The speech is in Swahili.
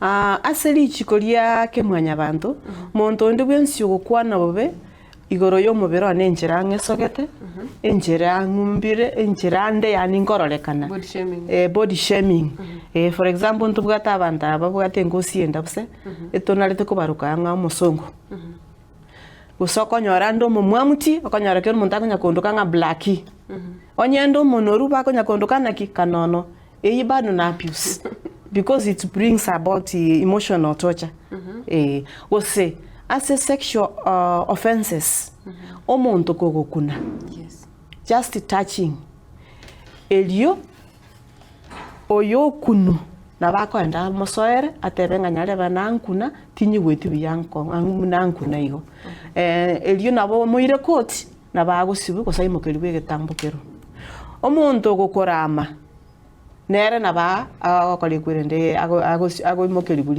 Aseri chikoria ke mwanya bantu monto ndi bwensi ogokwana bobe igoro yo mubiro nenjira ng'esogete enjira ngumbire enjira nde yani ngororekana body shaming for example ntubwata abantu ababwate ngosi enda buse etonarete kubaruka nga musongo usokonyora ndo mumwamuti okonyora ke umuntu akonya kondoka nga blackie onyendo monoru bakonya kondoka na kikanono eyibano na abuse because it brings about emotional torture we say as a sexual offenses omuntu kogokuna just touching elio oyo kunu na bakwenda mosoere atebenga nyale banankuna tinyi wetu byanko nankuna igo elio nabo moire court na bagosibu kosaimokeri bwegetambukero omuntu gokorama nere na ba akole kwirende ago imokeri buri